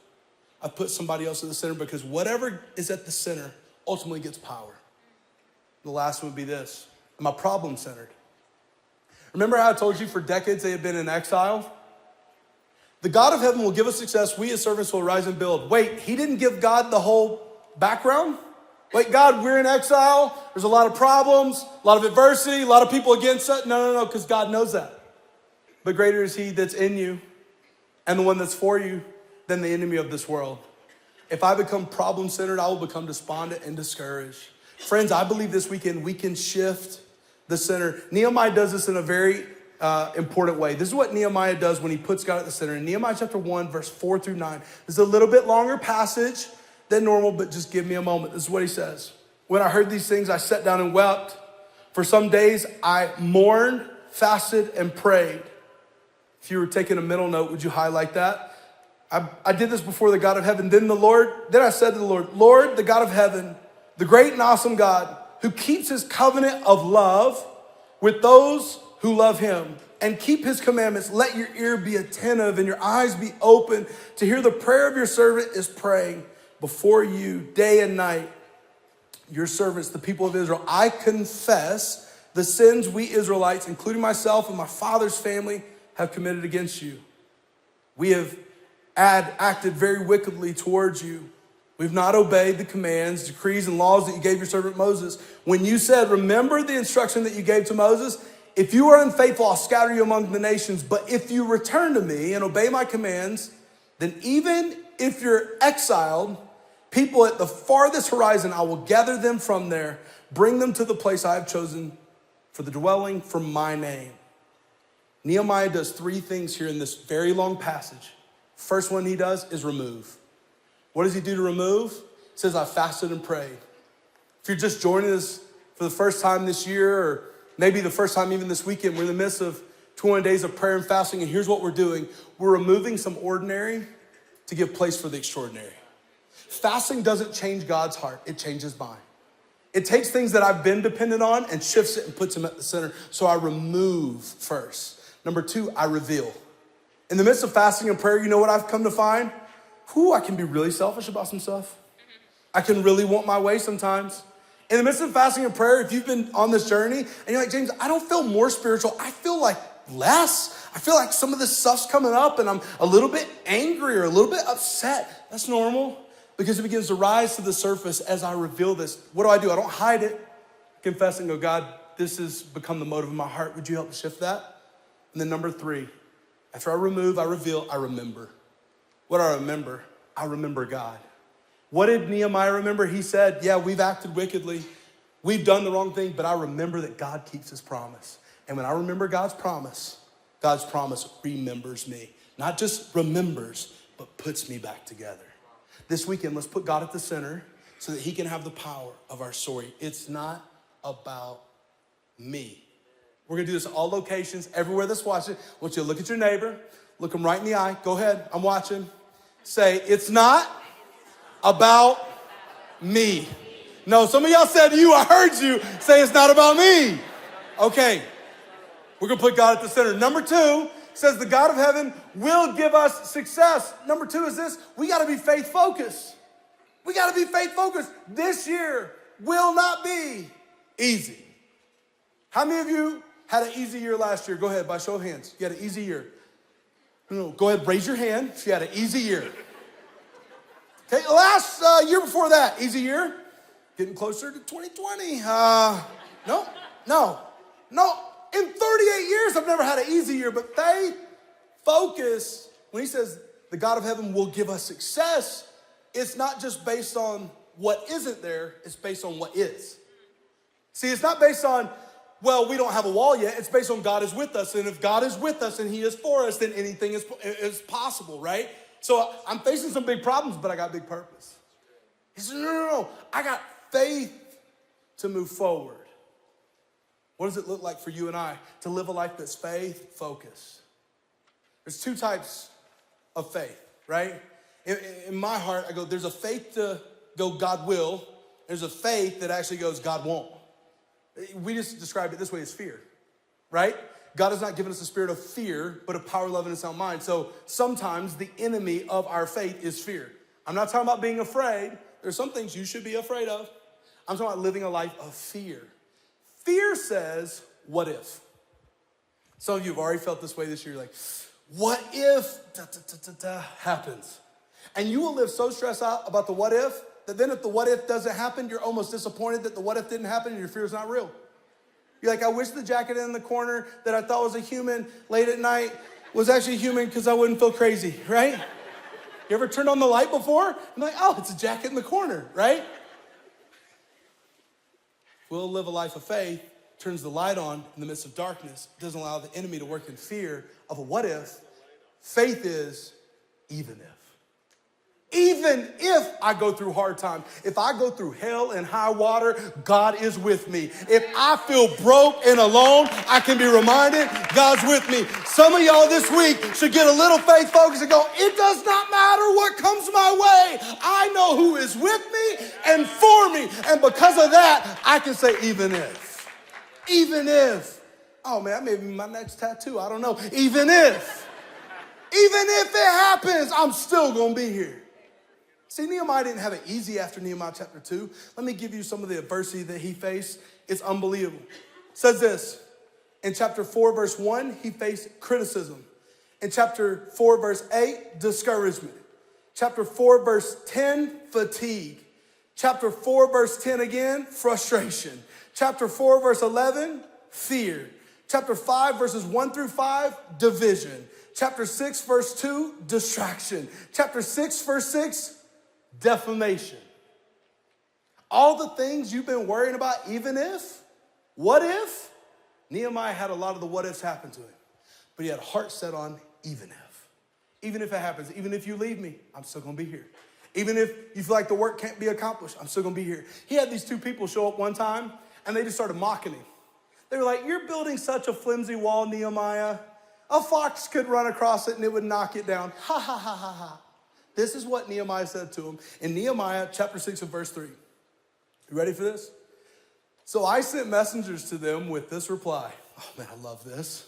I put somebody else at the center because whatever is at the center ultimately gets power. The last one would be this. Am I problem-centered? Remember how I told you for decades they had been in exile? The God of heaven will give us success. We as servants will rise and build. Wait, he didn't give God the whole background? Wait, God, we're in exile. There's a lot of problems, a lot of adversity, a lot of people against us. No, because God knows that. But greater is he that's in you and the one that's for you than the enemy of this world. If I become problem-centered, I will become despondent and discouraged. Friends, I believe this weekend we can shift the center. Nehemiah does this in a very important way. This is what Nehemiah does when he puts God at the center. In Nehemiah chapter 1, verse 4 through 9. This is a little bit longer passage than normal, but just give me a moment. This is what he says. When I heard these things, I sat down and wept. For some days I mourned, fasted, and prayed. If you were taking a mental note, would you highlight that? I did this before the God of heaven. Then I said to the Lord, Lord, the God of heaven, the great and awesome God, who keeps his covenant of love with those who love him and keep his commandments. Let your ear be attentive and your eyes be open to hear the prayer of your servant is praying before you day and night. Your servants, the people of Israel, I confess the sins we Israelites, including myself and my father's family, have committed against you. We have acted very wickedly towards you. We've not obeyed the commands, decrees, and laws that you gave your servant Moses. When you said, remember the instruction that you gave to Moses, if you are unfaithful, I'll scatter you among the nations. But if you return to me and obey my commands, then even if you're exiled, people at the farthest horizon, I will gather them from there, bring them to the place I have chosen for the dwelling for my name. Nehemiah does 3 things here in this very long passage. First one he does is remove. What does he do to remove? He says, I fasted and prayed. If you're just joining us for the first time this year, or maybe the first time even this weekend, we're in the midst of 21 days of prayer and fasting, and here's what we're doing. We're removing some ordinary to give place for the extraordinary. Fasting doesn't change God's heart, it changes mine. It takes things that I've been dependent on and shifts it and puts them at the center. So I remove first. Number 2, I reveal. In the midst of fasting and prayer, you know what I've come to find? I can be really selfish about some stuff. I can really want my way sometimes. In the midst of fasting and prayer, if you've been on this journey and you're like, James, I don't feel more spiritual. I feel like less. I feel like some of this stuff's coming up and I'm a little bit angry or a little bit upset. That's normal because it begins to rise to the surface as I reveal this. What do? I don't hide it. Confess and go, God, this has become the motive of my heart. Would you help shift that? And then number 3, after I remove, I reveal, I remember. What do I remember? I remember God. What did Nehemiah remember? He said, yeah, we've acted wickedly. We've done the wrong thing, but I remember that God keeps his promise. And when I remember God's promise remembers me. Not just remembers, but puts me back together. This weekend, let's put God at the center so that he can have the power of our story. It's not about me. We're gonna do this at all locations, everywhere that's watching. I want you to look at your neighbor, look him right in the eye. Go ahead, I'm watching. Say, it's not about me. No, some of y'all said you, I heard you say it's not about me. Okay, we're gonna put God at the center. Number 2 says the God of heaven will give us success. Number 2 is this, we gotta be faith focused. We gotta be faith focused. This year will not be easy. How many of you had an easy year last year? Go ahead, by show of hands. You had an easy year. No, go ahead, raise your hand if you had an easy year. Okay, last year before that, easy year. Getting closer to 2020. No. In 38 years, I've never had an easy year, but faith, focus, when he says the God of heaven will give us success, it's not just based on what isn't there, it's based on what is. See, it's not based on, well, we don't have a wall yet. It's based on God is with us. And if God is with us and he is for us, then anything is possible, right? So I'm facing some big problems, but I got big purpose. He said, no. I got faith to move forward. What does it look like for you and I to live a life that's faith-focused? There's two types of faith, right? In my heart, I go, there's a faith to go, God will. There's a faith that actually goes, God won't. We just described it this way as fear, right? God has not given us a spirit of fear, but of power, love, and a sound mind. So sometimes the enemy of our faith is fear. I'm not talking about being afraid. There's some things you should be afraid of. I'm talking about living a life of fear. Fear says, what if? Some of you have already felt this way this year. Like, what if happens? And you will live so stressed out about the what if, that then if the what if doesn't happen, you're almost disappointed that the what if didn't happen and your fear is not real. You're like, I wish the jacket in the corner that I thought was a human late at night was actually human because I wouldn't feel crazy, right? You ever turned on the light before? I'm like, oh, it's a jacket in the corner, right? We'll live a life of faith, turns the light on in the midst of darkness, doesn't allow the enemy to work in fear of a what if. Faith is even if. Even if I go through hard times, if I go through hell and high water, God is with me. If I feel broke and alone, I can be reminded God's with me. Some of y'all this week should get a little faith focus and go, it does not matter what comes my way. I know who is with me and for me. And because of that, I can say, even if. Even if. Oh man, that may be my next tattoo. I don't know. Even if it happens, I'm still going to be here. See, Nehemiah didn't have it easy after Nehemiah chapter 2. Let me give you some of the adversity that he faced. It's unbelievable. It says this, in chapter 4, verse 1, he faced criticism. In chapter 4, verse 8, discouragement. Chapter 4, verse 10, fatigue. Chapter 4, verse 10 again, frustration. Chapter 4, verse 11, fear. Chapter 5, verses 1 through 5, division. Chapter 6, verse 2, distraction. Chapter 6, verse 6, defamation. All the things you've been worrying about, even if, what if? Nehemiah had a lot of the what ifs happen to him, but he had a heart set on even if. Even if it happens, even if you leave me, I'm still gonna be here. Even if you feel like the work can't be accomplished, I'm still gonna be here. He had these two people show up one time and they just started mocking him. They were like, you're building such a flimsy wall, Nehemiah. A fox could run across it and it would knock it down. Ha, ha, ha, ha, ha. This is what Nehemiah said to him in Nehemiah chapter 6 and verse 3. You ready for this? So I sent messengers to them with this reply. Oh man, I love this.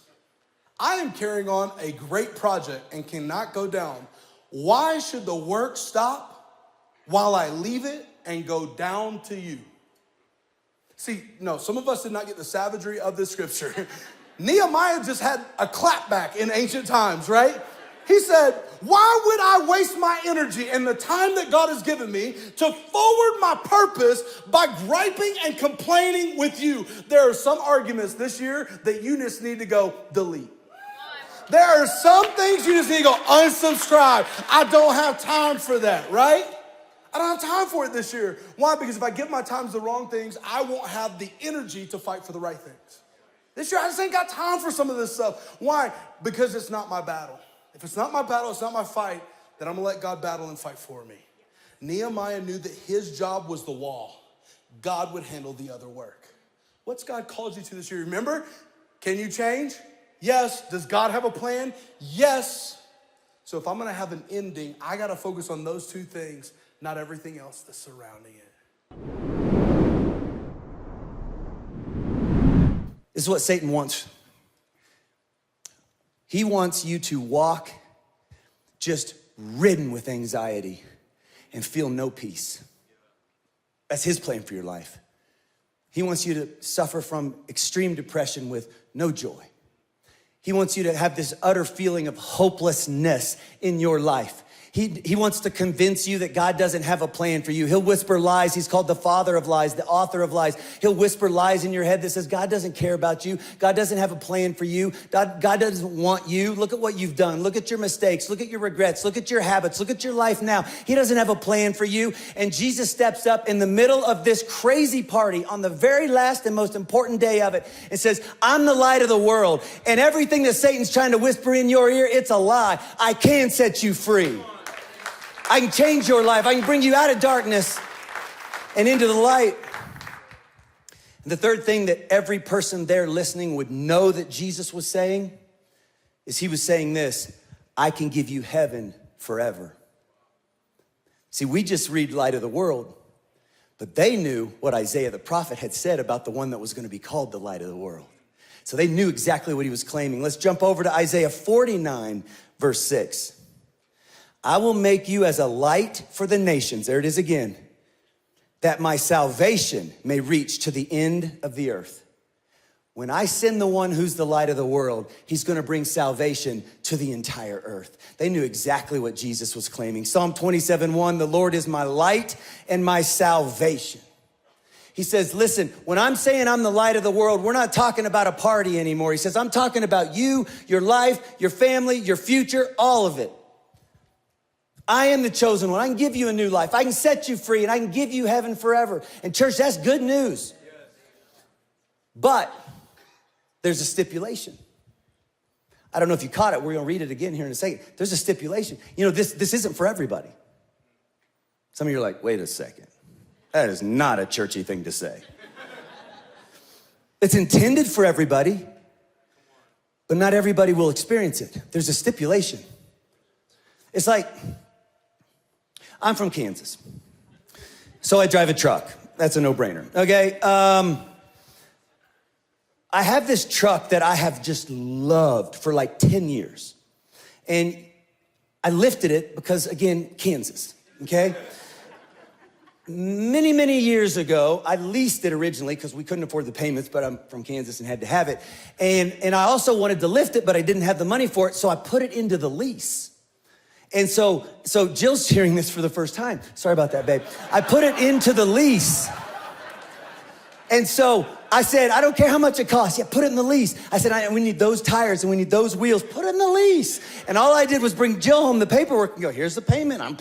I am carrying on a great project and cannot go down. Why should the work stop while I leave it and go down to you? See, no, some of us did not get the savagery of this scripture. Nehemiah just had a clapback in ancient times, right? He said, why would I waste my energy and the time that God has given me to forward my purpose by griping and complaining with you? There are some arguments this year that you just need to go delete. There are some things you just need to go unsubscribe. I don't have time for that, right? I don't have time for it this year. Why? Because if I give my time to the wrong things, I won't have the energy to fight for the right things. This year, I just ain't got time for some of this stuff. Why? Because it's not my battle. If it's not my battle, it's not my fight, then I'm gonna let God battle and fight for me. Nehemiah knew that his job was the wall. God would handle the other work. What's God called you to this year? Remember, can you change? Yes. Does God have a plan? Yes. So if I'm gonna have an ending, I gotta focus on those two things, not everything else that's surrounding it. This is what Satan wants. He wants you to walk just ridden with anxiety and feel no peace. That's his plan for your life. He wants you to suffer from extreme depression with no joy. He wants you to have this utter feeling of hopelessness in your life. He wants to convince you that God doesn't have a plan for you. He'll whisper lies. He's called the father of lies, the author of lies. He'll whisper lies in your head that says, God doesn't care about you. God doesn't have a plan for you. God doesn't want you. Look at what you've done. Look at your mistakes. Look at your regrets. Look at your habits. Look at your life now. He doesn't have a plan for you. And Jesus steps up in the middle of this crazy party on the very last and most important day of it and says, I'm the light of the world. And everything that Satan's trying to whisper in your ear, it's a lie. I can set you free. I can change your life. I can bring you out of darkness and into the light. And the third thing that every person there listening would know that Jesus was saying is he was saying this, I can give you heaven forever. See, we just read light of the world, but they knew what Isaiah the prophet had said about the one that was going to be called the light of the world. So they knew exactly what he was claiming. Let's jump over to Isaiah 49, verse 6. I will make you as a light for the nations. There it is again. That my salvation may reach to the end of the earth. When I send the one who's the light of the world, he's going to bring salvation to the entire earth. They knew exactly what Jesus was claiming. Psalm 27:1, the Lord is my light and my salvation. He says, listen, when I'm saying I'm the light of the world, we're not talking about a party anymore. He says, I'm talking about you, your life, your family, your future, all of it. I am the chosen one. I can give you a new life. I can set you free and I can give you heaven forever. And church, that's good news. But there's a stipulation. I don't know if you caught it. We're going to read it again here in a second. There's a stipulation. You know, this isn't for everybody. Some of you are like, wait a second. That is not a churchy thing to say. It's intended for everybody, but not everybody will experience it. There's a stipulation. It's like, I'm from Kansas, so I drive a truck. That's a no-brainer, okay? I have this truck that I have just loved for like 10 years. And I lifted it because, again, Kansas, okay? Many, many years ago, I leased it originally because we couldn't afford the payments, but I'm from Kansas and had to have it. And I also wanted to lift it, but I didn't have the money for it, so I put it into the lease. And so Jill's hearing this for the first time. Sorry about that, babe. I put it into the lease. And so I said, I don't care how much it costs. Yeah, put it in the lease. I said, we need those tires and we need those wheels. Put it in the lease. And all I did was bring Jill home the paperwork and go, here's the payment. I'm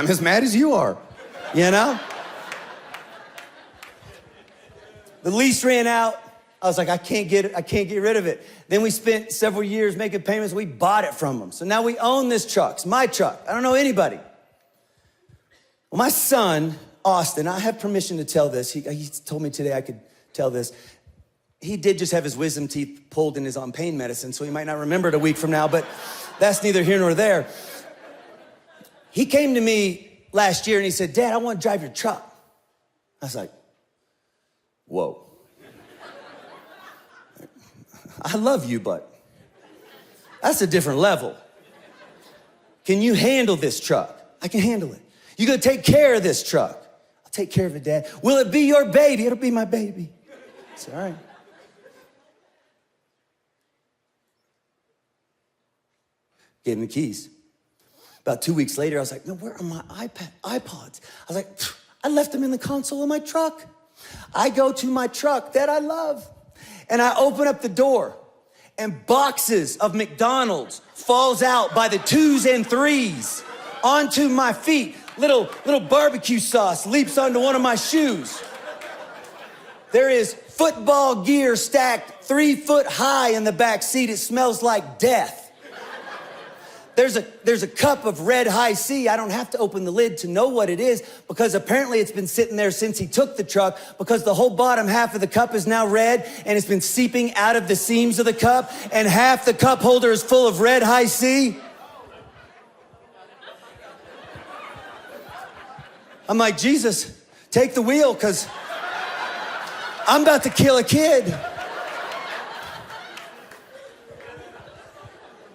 as mad as you are, you know? The lease ran out. I was like, I can't get rid of it. Then we spent several years making payments. We bought it from them. So now we own this truck. It's my truck. I don't know anybody. Well, my son, Austin, I have permission to tell this. He told me today I could tell this. He did just have his wisdom teeth pulled and is on pain medicine, so he might not remember it a week from now, but that's neither here nor there. He came to me last year and he said, Dad, I want to drive your truck. I was like, whoa. I love you, but that's a different level. Can you handle this truck? I can handle it. You gonna take care of this truck? I'll take care of it, Dad. Will it be your baby? It'll be my baby. It's all right. Gave him the keys. About 2 weeks later, I was like, no, where are my iPods? I was like, I left them in the console of my truck. I go to my truck that I love. And I open up the door and boxes of McDonald's falls out by the 2s and 3s onto my feet. Little barbecue sauce leaps onto one of my shoes. There is football gear stacked 3 foot high in the back seat. It smells like death. There's a cup of red high C. I don't have to open the lid to know what it is because apparently it's been sitting there since he took the truck because the whole bottom half of the cup is now red and it's been seeping out of the seams of the cup and half the cup holder is full of red high C. I'm like, Jesus, take the wheel because I'm about to kill a kid.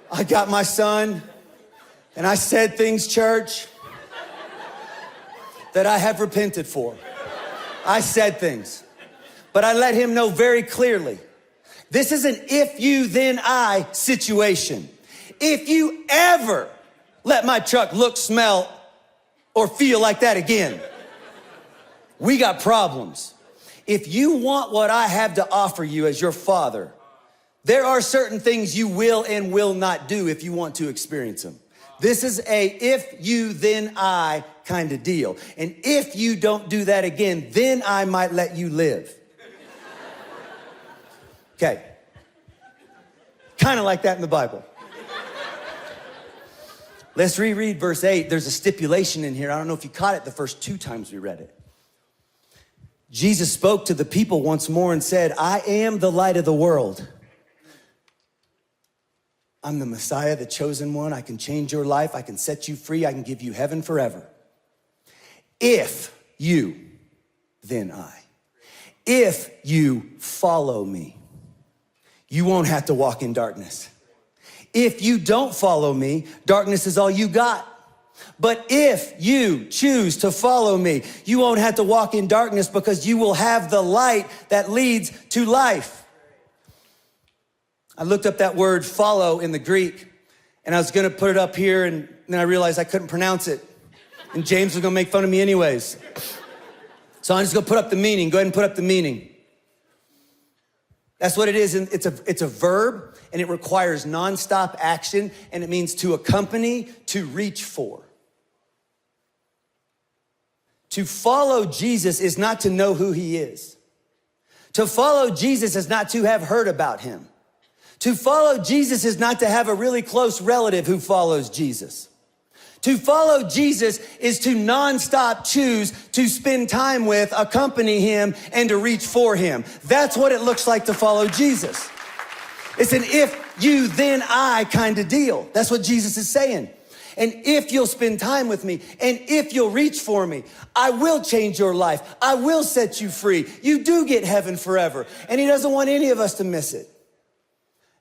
I got my son. And I said things, church, that I have repented for. I said things, but I let him know very clearly. This is an if you, then I situation. If you ever let my truck look, smell, or feel like that again, we got problems. If you want what I have to offer you as your father, there are certain things you will and will not do if you want to experience them. This is a if you, then I kind of deal. And if you don't do that again, then I might let you live. Okay. Kind of like that in the Bible. Let's reread verse 8. There's a stipulation in here. I don't know if you caught it the first 2 times we read it. Jesus spoke to the people once more and said, I am the light of the world. I'm the Messiah, the chosen one. I can change your life. I can set you free. I can give you heaven forever. If you, then I. If you follow me, you won't have to walk in darkness. If you don't follow me, darkness is all you got. But if you choose to follow me, you won't have to walk in darkness because you will have the light that leads to life. I looked up that word follow in the Greek, and I was gonna put it up here, and then I realized I couldn't pronounce it. And James was gonna make fun of me anyways. So I'm just gonna put up the meaning. Go ahead and put up the meaning. That's what it is. It's a verb, and it requires nonstop action, and it means to accompany, to reach for. To follow Jesus is not to know who he is. To follow Jesus is not to have heard about him. To follow Jesus is not to have a really close relative who follows Jesus. To follow Jesus is to nonstop choose to spend time with, accompany him, and to reach for him. That's what it looks like to follow Jesus. It's an if you, then I kind of deal. That's what Jesus is saying. And if you'll spend time with me, and if you'll reach for me, I will change your life. I will set you free. You do get heaven forever. And he doesn't want any of us to miss it.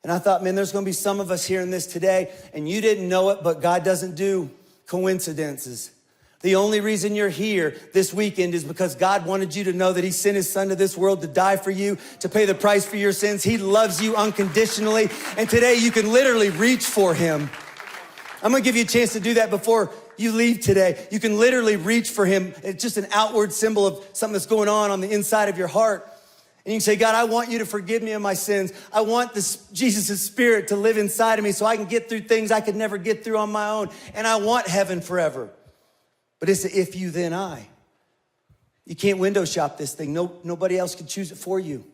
And I thought, man, there's gonna be some of us hearing this today, and you didn't know it, but God doesn't do coincidences. The only reason you're here this weekend is because God wanted you to know that he sent his son to this world to die for you, to pay the price for your sins. He loves you unconditionally. And today you can literally reach for him. I'm gonna give you a chance to do that before you leave today. You can literally reach for him. It's just an outward symbol of something that's going on the inside of your heart. And you can say, God, I want you to forgive me of my sins. I want this Jesus' spirit to live inside of me so I can get through things I could never get through on my own. And I want heaven forever. But it's a if you, then I. You can't window shop this thing. Nobody else can choose it for you.